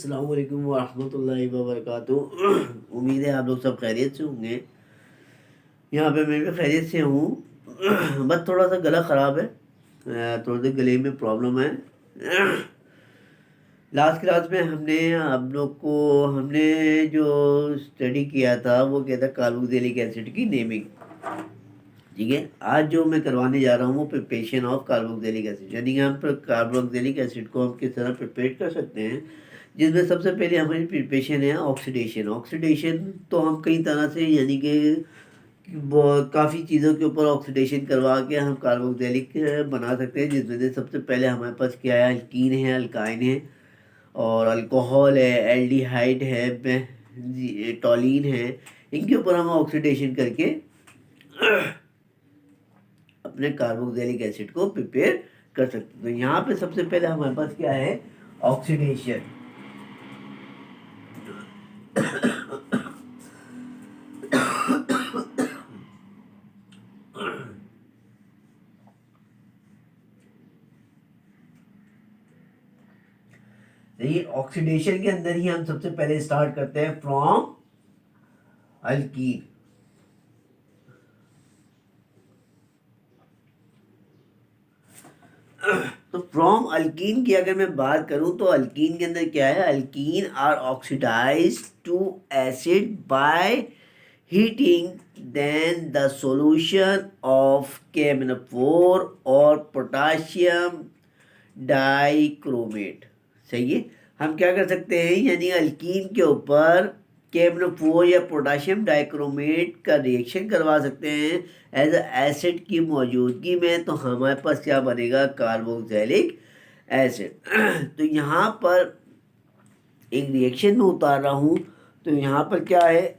अस्सलाम वालेकुम वरहमतुल्लाहि वबरकातुहू। उम्मीद है आप लोग सब खैरियत से होंगे। यहाँ पे मैं भी खैरियत से हूँ। बस थोड़ा सा गला ख़राब है, थोड़े से गले में प्रॉब्लम है। लास्ट क्लास में हमने जो स्टडी किया था वो क्या था, कार्बोक्सिलिक एसिड की नेमिंग। ठीक है, आज जो मैं करवाने जा रहा हूँ वो प्रिपरेशन ऑफ कार्बोक्सिलिक एसिड, यानी कि हम कार्बोक्सिलिक एसिड को हम किस तरह प्रिपेयर कर सकते हैं, जिसमें सबसे पहले हमारी प्रिपरेशन है ऑक्सीडेशन। ऑक्सीडेशन तो हम कई तरह से, यानी कि काफ़ी चीज़ों के ऊपर ऑक्सीडेशन करवा के हम कार्बोक्सिलिक बना सकते हैं, जिसमें से सबसे पहले हमारे पास क्या है, अल्कीन है, अल्काइन है, और अल्कोहल है, एल्डिहाइड है, टॉलिन है। इनके ऊपर हम ऑक्सीडेशन करके अपने कार्बोक्सिलिक एसिड को प्रिपेयर कर सकते हैं। तो यहाँ पे सबसे पहले हमारे पास क्या है, ऑक्सीडेशन। ये ऑक्सीडेशन के अंदर ही हम सबसे पहले स्टार्ट करते हैं फ्रॉम अल्कीन। तो फ्रॉम अल्कीन की अगर मैं बात करूं तो अल्कीन के अंदर क्या है, alkene are oxidise to acid by heating, then the solution of KMnO4 और पोटाशियम डाइक्रोमेट। सही है, हम क्या कर सकते हैं, यानी अल्कीन के ऊपर KMnO4 या पोटाशियम डाइक्रोमेट का रिएक्शन करवा सकते हैं एज एसिड की मौजूदगी में, तो हमारे पास क्या बनेगा, कार्बोक्सिलिक एसिड। तो यहाँ पर एक रिएक्शन में उतार रहा हूँ, तो यहाँ पर क्या है,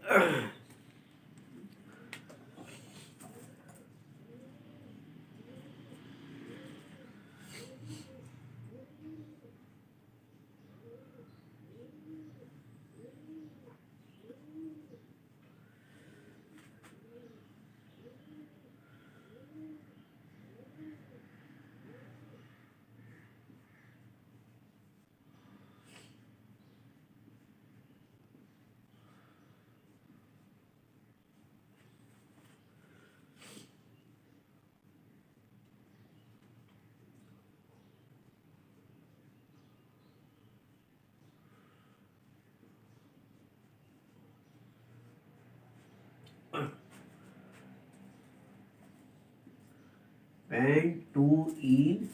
पेंटूइन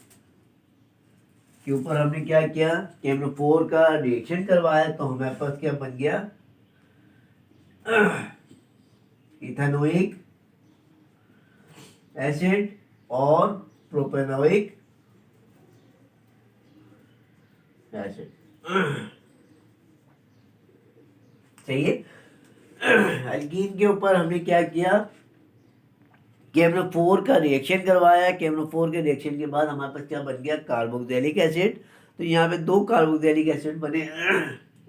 के ऊपर हमने क्या किया, KMnO4 का रिएक्शन करवाया, तो हमारे पास क्या बन गया, इथेनोइक एसिड और प्रोपेनोइक एसिड। सही है, अल्कीन के ऊपर हमने क्या किया, KMnO4 का रिएक्शन करवाया। KMnO4 के रिएक्शन के बाद हमारे पास क्या बन गया, कार्बोक्सिलिक एसिड। तो यहाँ पे दो कार्बोक्सिलिक एसिड बने,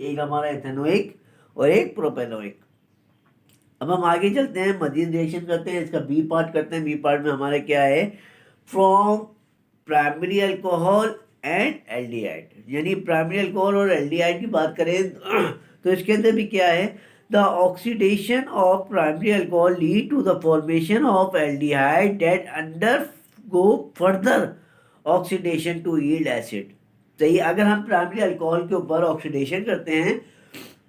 एक हमारा इथेनोइक और एक प्रोपेनोइक। अब हम आगे चलते हैं, मजीद रिएक्शन करते हैं, इसका बी पार्ट करते हैं। बी पार्ट में हमारा क्या है, from primary alcohol and aldehyde, यानी प्राइमरी अल्कोहल और एल्डिहाइड की बात करें तो इसके अंदर भी क्या है, the oxidation of primary alcohol lead to the formation of aldehyde that undergo further oxidation to yield acid। सही, अगर हम प्राइमरी अल्कोहल के ऊपर ऑक्सीडेशन करते हैं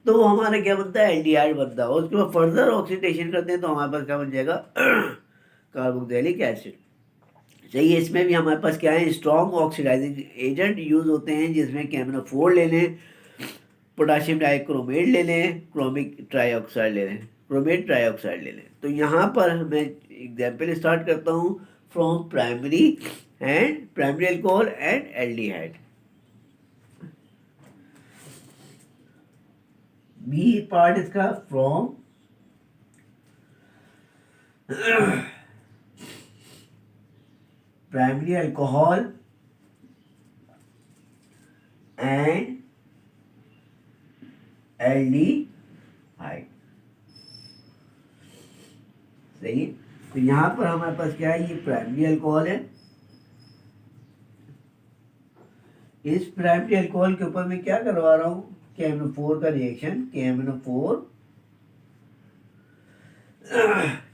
तो वो हमारा क्या बनता है, एल्डिहाइड बनता है, और उसके बाद फर्दर ऑक्सीडेशन करते हैं तो हमारे पास क्या बन जाएगा, कार्बोक्सिलिक एसिड। सही है, इसमें भी हमारे पास क्या है, स्ट्रॉन्ग ऑक्सीडाइजिंग एजेंट यूज होते हैं, जिसमें KMnO4 ले लें, पोटाशियम डाइक्रोमेट ले लें, क्रोमिक ट्राईऑक्साइड ले लें, क्रोमेट ट्राईऑक्साइड ले लें। तो यहाँ पर मैं एग्जाम्पल स्टार्ट करता हूँ from primary alcohol and aldehyde. B part इसका from primary alcohol and aldehyde. सही, तो यहाँ पर हमारे पास क्या है, ये प्राइमरी अल्कोहल है। इस प्राइमरी अल्कोहल के ऊपर मैं क्या करवा रहा हूँ, KMnO4 का रिएक्शन KMnO4,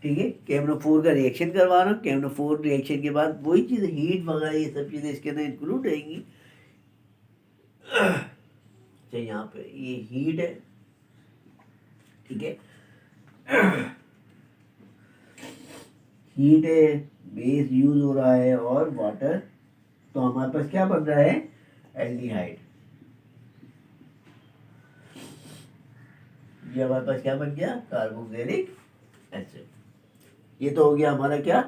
ठीक है, KMnO4 का रिएक्शन करवा रहा हूँ। KMnO4 रिएक्शन के बाद वही चीज़ हीट वगैरह ये सब चीज़ें इसके अंदर इंक्लूड रहेंगी। अच्छा यहाँ पे ये हीट है, ठीक है, हीट है, बेस यूज हो रहा है और वाटर, तो हमारे पास क्या बन रहा है, एल्डिहाइड। ये हमारे पास क्या बन गया, कार्बोक्सिलिक एसिड। ये तो हो गया हमारा क्या,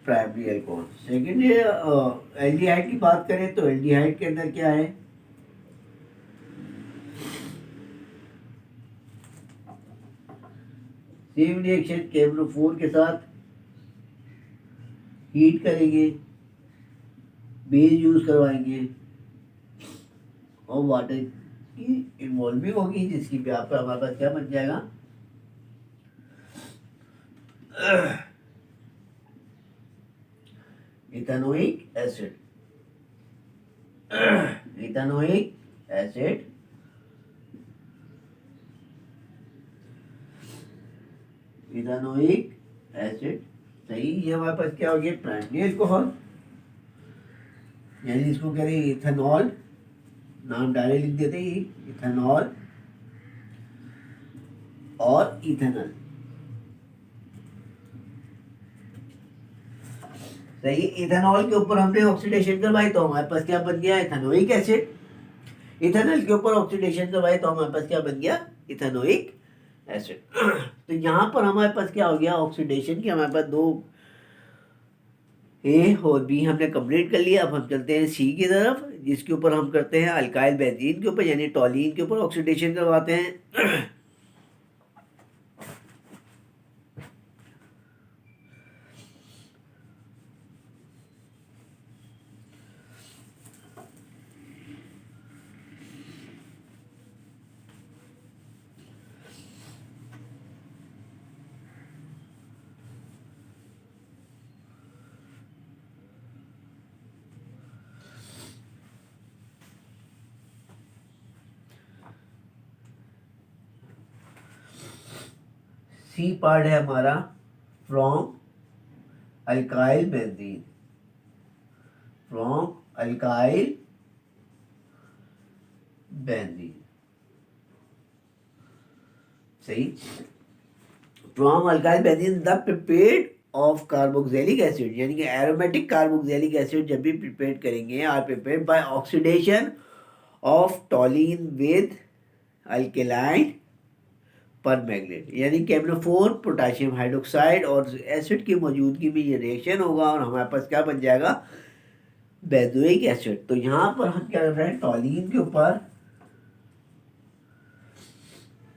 प्राइमरी अल्कोहल। सेकेंड एल्डिहाइड की बात करें तो एल्डिहाइड के अंदर क्या है, सेम रिएक्शन KMnO4 के साथ हीट करेंगे, बेस यूज करवाएंगे और वाटर की इन्वॉल्विंग होगी, जिसकी यहाँ पर हमारे पास क्या बन जाएगा, ethanoic acid. Ethanoic acid, ethanoic acid, सही। ये हमारे पास क्या हो गया, प्राइमरी अल्कोहल, यानी इसको कह रहे हैं इथेनॉल, नाम डायरेक्ट लिख देते हैं, इथेनॉल और इथेनॉल, सही। इथेनॉल के ऊपर हमने ऑक्सीडेशन करवाई तो हमारे पास क्या बन गया, इथेनोइक एसिड। इथेनॉल के ऊपर ऑक्सीडेशन करवाई तो हमारे पास क्या बन गया, इथेनोइक एसिड। तो यहाँ पर हमारे पास क्या हो गया, ऑक्सीडेशन की हमारे पास दो ए और बी हमने कंप्लीट कर लिया। अब हम चलते हैं सी की तरफ, जिसके ऊपर हम करते हैं अल्काइल बेंजीन के ऊपर, यानी टॉलीन के ऊपर ऑक्सीडेशन करवाते हैं। सी पार्ट है हमारा from alkyl benzene, from alkyl benzene, सही। From alkyl benzene the prepared of carboxylic acid, यानी कि एरोमेटिक कार्बोक्सिलिक एसिड जब भी प्रिपेयर करेंगे, are prepared by oxidation of toluene with alkaline permanganate, यानी KMnO4 पोटेशियम हाइड्रोक्साइड और एसिड की मौजूदगी में ये रिएक्शन होगा और हमारे पास क्या बन जाएगा, बेंजोइक एसिड। तो यहाँ पर हम क्या कर रहे हैं, टॉलीन के ऊपर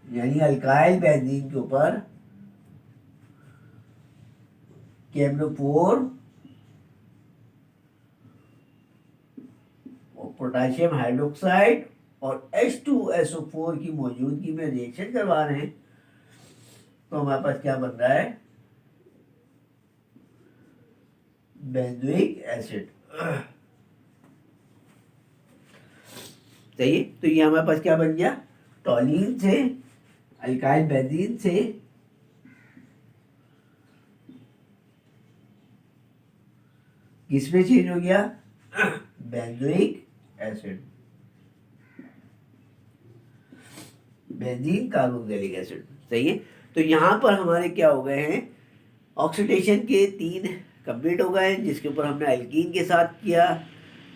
यानी अल्काइल बेंजीन के ऊपर KMnO4 और पोटेशियम हाइड्रोक्साइड और H2SO4 की मौजूदगी में रिएक्शन करवा रहे हैं, तो हमारे पास क्या बन रहा है, बेंजोइक एसिड, सही। तो ये हमारे पास क्या बन गया, टॉलीन से अल्काइल बेंजीन से किसमें चेंज हो गया, benzoic acid, benzene carboxylic acid, सही है। तो यहाँ पर हमारे क्या हो गए हैं, ऑक्सीडेशन के 3 कंप्लीट हो गए हैं, जिसके ऊपर हमने अल्कीन के साथ किया,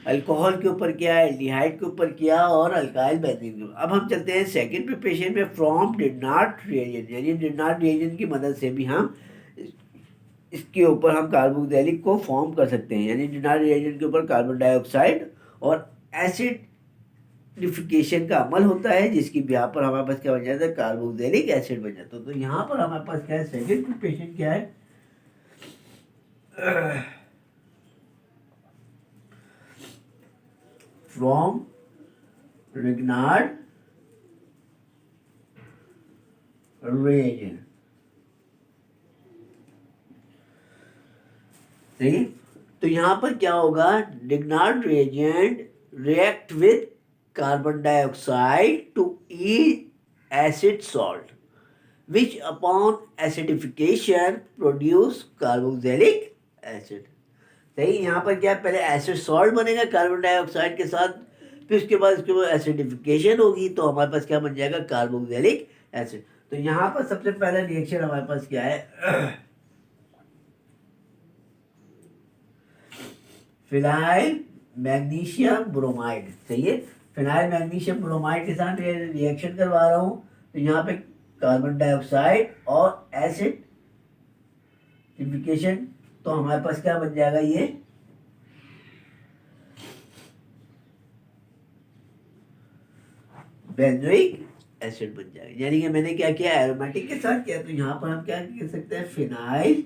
अल्कोहल के ऊपर किया, एल्डिहाइड के ऊपर किया और अल्काइल बेंजीन के ऊपर। अब हम चलते हैं सेकंड प्रिपरेशन में, फ्रॉम डिनार्ट रिएजेंट, यानी डिनार्ट रिएजेंट की मदद से भी हम इसके ऊपर हम कार्बोक्सिलिक को फॉर्म कर सकते हैं, यानी डिनार्ट रिएजेंट के ऊपर कार्बन डाइऑक्साइड और एसिडिफिकेशन का अमल होता है, जिसकी यहाँ पर हमारे पास क्या बन जाता है, कार्बोक्सिलिक एसिड बन जाता है। तो यहाँ पर हमारे पास क्या है, सेकंड प्रिपरेशन क्या है, फ्रॉम रिग्नार्ड रिएजेंट, सही। तो यहाँ पर क्या होगा, Grignard reagent react with carbon dioxide to yield acid salt, which upon acidification produce carboxylic acid. सही, यहाँ पर क्या पहले एसिड सॉल्ट बनेगा कार्बन डाइऑक्साइड के साथ, फिर उसके बाद उसके बाद एसिडिफिकेशन होगी तो हमारे पास क्या बन जाएगा, कार्बोक्सिलिक एसिड। तो यहाँ पर सबसे पहला रिएक्शन हमारे पास क्या है, फिनाइल मैग्नीशियम ब्रोमाइड। सही है, फिनाइल मैग्नीशियम ब्रोमाइड के साथ रिएक्शन करवा रहा हूँ, तो यहाँ पे कार्बन डाइऑक्साइड और एसिडिफिकेशन, तो हमारे पास क्या बन जाएगा, ये बेंजोइक एसिड बन जाएगा। यानी कि मैंने क्या किया, एरोमेटिक के साथ किया, तो यहाँ पर हम क्या कह सकते हैं, फिनाइल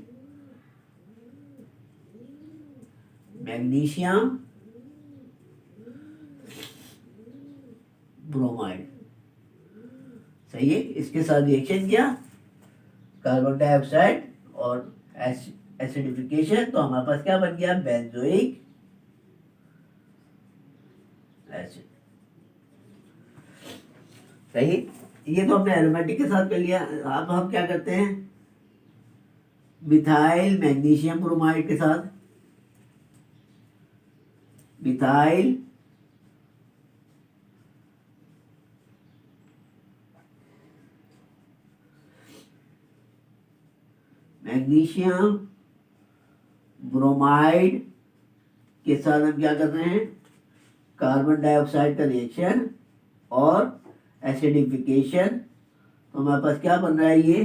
मैग्नीशियम ब्रोमाइड। सही है, इसके साथ रिएक्शन किया, कार्बन डाइऑक्साइड और एसिडिफिकेशन, तो हमारे पास क्या बन गया, बेंजोइक एसिड। सही, ये तो हमने एरोमेटिक के साथ कर लिया। अब हम क्या करते हैं, मिथाइल मैग्नीशियम ब्रोमाइड के साथ, मिथाइल मैग्नीशियम ब्रोमाइड के साथ हम क्या कर रहे हैं, कार्बन डाइऑक्साइड का रिएक्शन और एसिडिफिकेशन, तो हमारे पास क्या बन रहा है, ये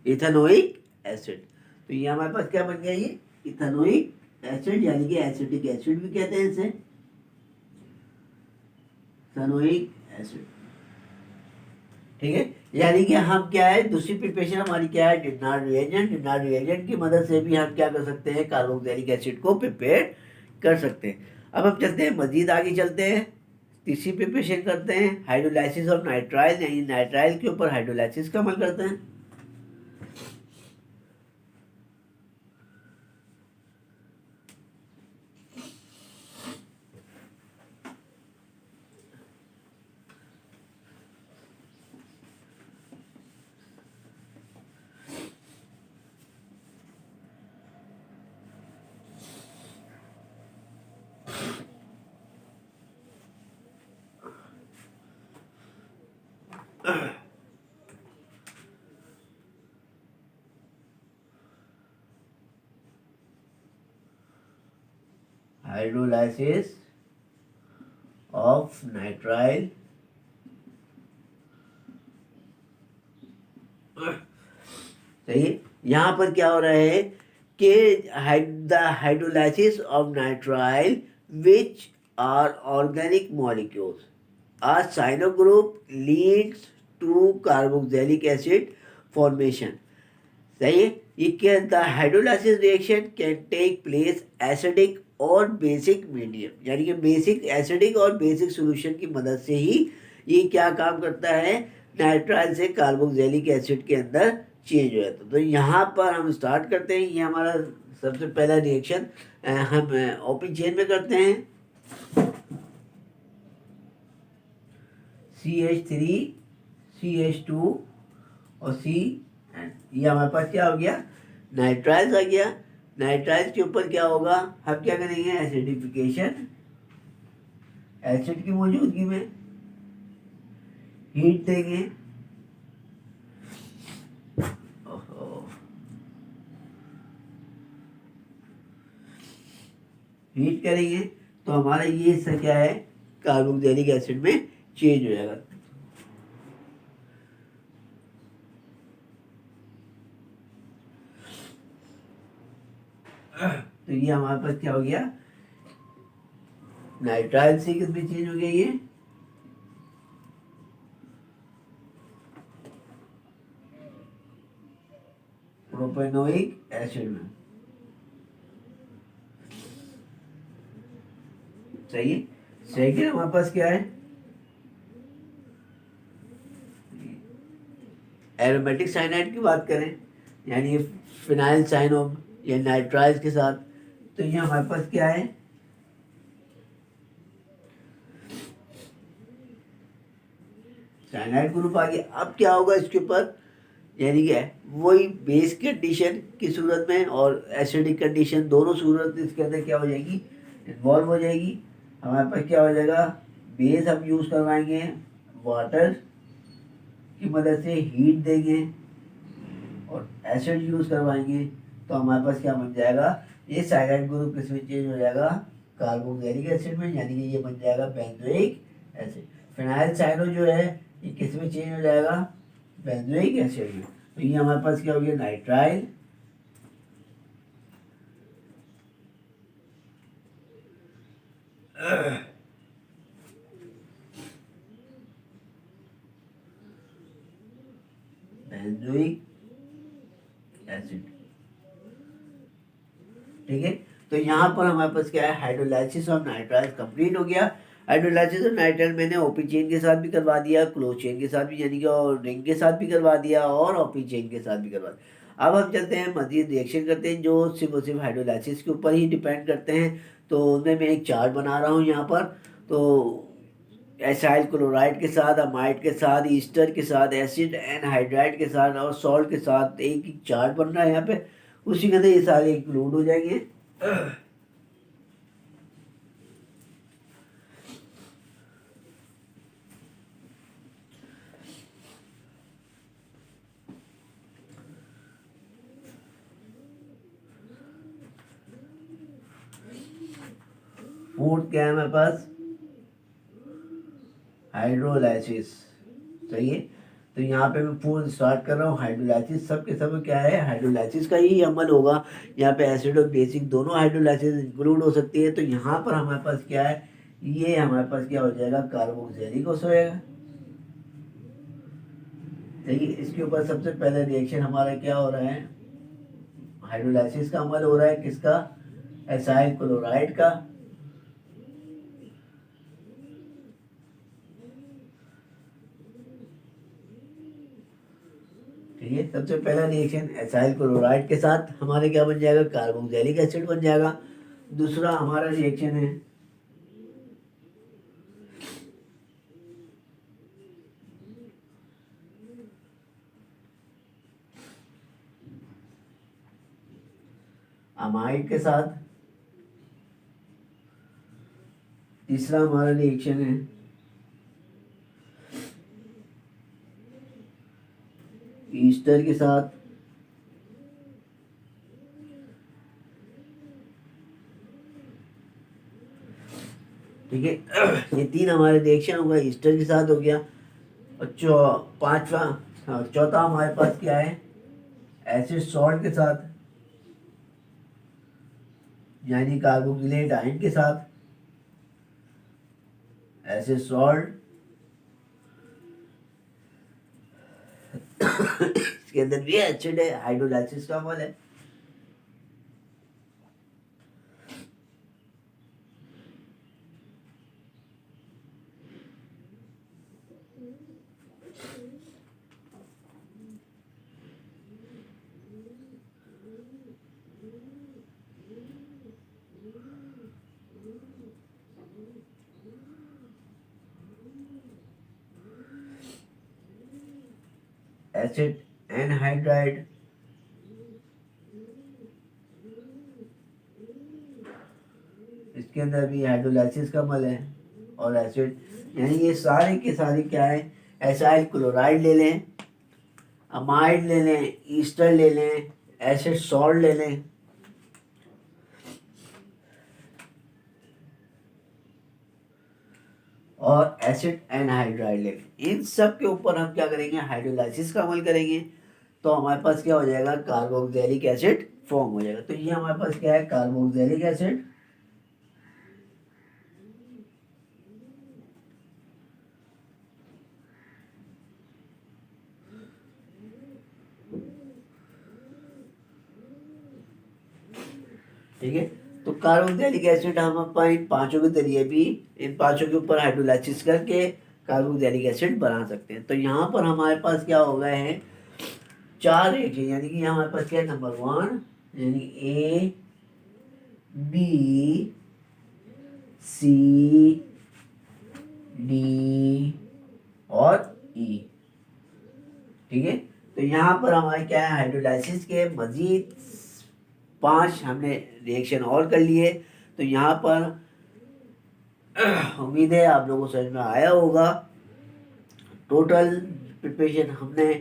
इथेनोइक एसिड। तो ये हमारे पास क्या बन गया, ये इथेनोइक एसिड, यानी कि एसिटिक एसिड भी कहते हैं इसे, इथेनोइक एसिड। ठीक है, यानी कि हम क्या है, दूसरी प्रिपरेशन हमारी क्या है, डिनार रिएजेंट। डिनार रिएजेंट की मदद से भी हम क्या कर सकते हैं, कार्बोक्सिलिक एसिड को प्रिपेयर कर सकते हैं। अब हम चलते हैं, मजीद आगे चलते हैं, तीसरी प्रिपरेशन करते हैं, हाइड्रोलाइसिस ऑफ नाइट्राइल, यानी नाइट्राइल के ऊपर हाइड्रोलाइसिस का अमल करते हैं। हाइड्रोलाइसिस ऑफ नाइट्राइल, सही, यहाँ पर क्या हो रहा है कि the hydrolysis of nitrile which are organic molecules are cyano group leads to carboxylic acid formation. सही है, ये क्या, the hydrolysis reaction can take place acidic और बेसिक मीडियम, यानी कि बेसिक एसिडिक और बेसिक सॉल्यूशन की मदद से ही ये क्या काम करता है, नाइट्राइल से कार्बोक्सिलिक एसिड के अंदर चेंज हो जाता है। तो यहाँ पर हम स्टार्ट करते हैं, ये हमारा सबसे पहला रिएक्शन हम ओपन चेन में करते हैं, CH3 CH2 और C, ये हमारे पास क्या हो गया, नाइट्राइल्स आ गया। नाइट्राइल्स के ऊपर क्या होगा, हम क्या करेंगे, एसिडिफिकेशन, एसिड की मौजूदगी में हीट देंगे, हीट करेंगे, तो हमारा ये हिस्सा क्या है, कार्बोक्सिलिक एसिड में चेंज हो जाएगा। तो ये हमारे पास क्या हो गया, नाइट्राइल से किस में चेंज हो गया, ये प्रोपेनोइक एसिड में। सही है, सेकेंड हमारे पास क्या है, एरोमेटिक साइनाइड की बात करें, यानी फिनाइल साइनोम या नाइट्राइल के साथ, तो ये हमारे पास क्या है, साइनाइड ग्रुप आ गया। अब क्या होगा इसके ऊपर, यानी क्या है, वही बेस कंडीशन की सूरत में और एसिडिक कंडीशन, दोनों सूरत इसके अंदर क्या हो जाएगी, इन्वॉल्व हो जाएगी। हमारे पास क्या हो जाएगा, बेस हम यूज़ करवाएंगे, वाटर की मदद से हीट देंगे और एसिड यूज़ करवाएंगे, तो हमारे पास क्या बन जाएगा, ये साइनाइड ग्रुप किसमें चेंज हो जाएगा, कार्बोक्सिलिक एसिड में, यानी कि ये बन जाएगा बेंजोइक एसिड। फिनाइल साइनो जो है ये किस में चेंज हो जाएगा, बेंजोइक एसिड में। तो ये हमारे पास क्या हो गया, नाइट्राइल बेंजोइक एसिड। ठीक है, तो यहाँ पर हमारे पास क्या है, हाइड्रोलाइसिस ऑफ नाइट्राइल कंप्लीट हो गया। हाइड्रोलाइसिस ऑफ नाइट्राइल मैंने ओपी चेन के साथ भी करवा दिया, क्लोज चेन के साथ भी, यानी कि और रिंग के साथ भी करवा दिया और ओपी चेन के साथ भी करवा दिया। अब हम चलते हैं मजीद रिएक्शन करते हैं जो सिर्फ और सिर्फ हाइड्रोलाइसिस के ऊपर ही डिपेंड करते हैं। तो उनमें मैं एक चार्ट बना रहा हूँ यहाँ पर। तो एसाइल क्लोराइड के साथ, अमाइड के साथ, ईस्टर के साथ, एसिड एनहाइड्राइड के साथ और सॉल्ट के साथ एक एक चार्ट बन रहा है यहाँ पे, उसी के अंदर ये सारे इंक्लूड हो जाएंगे। फोर्थ क्या है हमारे पास, हाइड्रोलाइसिस। सही है, तो यहाँ पे मैं फोर्थ स्टार्ट कर रहा हूँ। हाइड्रोलाइसिस सब के सब क्या है, हाइड्रोलाइसिस का ही अमल होगा। यहाँ पे एसिड और बेसिक दोनों हाइड्रोलाइसिस इंक्लूड हो सकती है। तो यहाँ पर हमारे पास क्या है, ये हमारे पास क्या हो जाएगा, कार्बोक्सिलिक हो जाएगा। देखिए इसके ऊपर सबसे पहले रिएक्शन हमारा क्या हो रहा है, हाइड्रोलाइसिस का अमल हो रहा है, किसका, एसाइल क्लोराइड का। ठीक है, सबसे पहला रिएक्शन एसाइल क्लोराइड के साथ हमारे क्या बन जाएगा, कार्बोक्सिलिक एसिड बन जाएगा। दूसरा हमारा रिएक्शन है अमाइड के साथ। तीसरा हमारा रिएक्शन है ईस्टर के साथ। ठीक है, ये तीन हमारे रिएक्शन हो गए, ईस्टर के साथ हो गया। और चौथा हमारे पास क्या है, एसिड सॉल्ट के साथ, यानी कार्बोक्सिलेट आयन के साथ। एसिड सॉल्ट इसके अंदर भी एसिड है, हाइड्रोलाइसिस का अमल है। एसिड एनहाइड्राइड, इसके अंदर भी हाइड्रोलाइसिस का अमल है और एसिड, यानी ये सारे के सारे क्या है, एसाइल क्लोराइड ले लें, अमाइड ले लें, ईस्टर ले लें, एसिड सॉल्ट ले लें, और एसिड एनहाइड्राइड ले लें। इन सब के ऊपर हम क्या करेंगे, हाइड्रोलाइसिस का अमल करेंगे। तो हमारे पास क्या हो जाएगा, कार्बोक्सिलिक एसिड फॉर्म हो जाएगा। तो ये हमारे पास क्या है, कार्बोक्सिलिक एसिड। ठीक है, तो कार्बोक्सिलिक एसिड हम अपन इन पांचों के जरिए भी, इन पांचों के ऊपर हाइड्रोलाइसिस करके कार्बोक्सिलिक एसिड बना सकते हैं। तो यहाँ पर हमारे पास क्या हो गए हैं, 4 रिएक्शन, यानी कि यहाँ हमारे पास क्या है, नंबर 1 यानी A B C D और E, ठीक है। तो यहाँ पर हमारे क्या है, हाइड्रोलाइसिस के मजीद 5 हमने रिएक्शन और कर लिए। तो यहाँ पर उम्मीद है आप लोगों को समझ में आया होगा। टोटल प्रिपरेशन हमने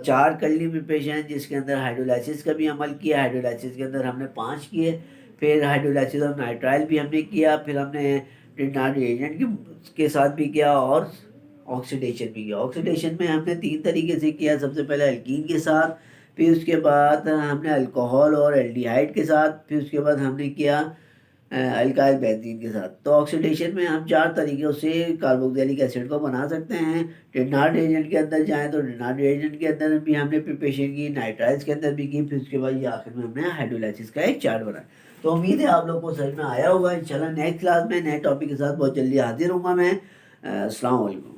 4 कर ली प्रिपरेशन, जिसके अंदर हाइड्रोलाइसिस का भी अमल किया, हाइड्रोलाइसिस के अंदर हमने 5 किए, फिर हाइड्रोलाइसिस ऑफ नाइट्राइल भी हमने किया, फिर हमने ट्रिनिडाद रिएजेंट के साथ भी किया और ऑक्सीडेशन भी किया। ऑक्सीडेशन में हमने 3 तरीके से किया, सबसे पहले अल्कीन के साथ, फिर उसके बाद हमने अल्कोहल और एल्डिहाइड के साथ, फिर उसके बाद हमने किया अल्काइल बेंजीन के साथ। तो ऑक्सीडेशन में हम 4 तरीक़ों से कार्बोक्सिलिक एसिड को बना सकते हैं। ट्रिनिडाद रिएजेंट के अंदर जाएं तो ट्रिनिडाद रिएजेंट के अंदर भी हमने प्रिपरेशन की, नाइट्राइल्स के अंदर भी की, फिर उसके बाद ये आखिर में हमने हाइड्रोलाइसिस का एक चार्ट बनाया। तो उम्मीद है आप लोग को समझ में आया होगा। इंशाल्लाह नेक्स्ट क्लास में नए टॉपिक के साथ बहुत जल्दी हाजिर होऊंगा मैं। अस्सलाम वालेकुम।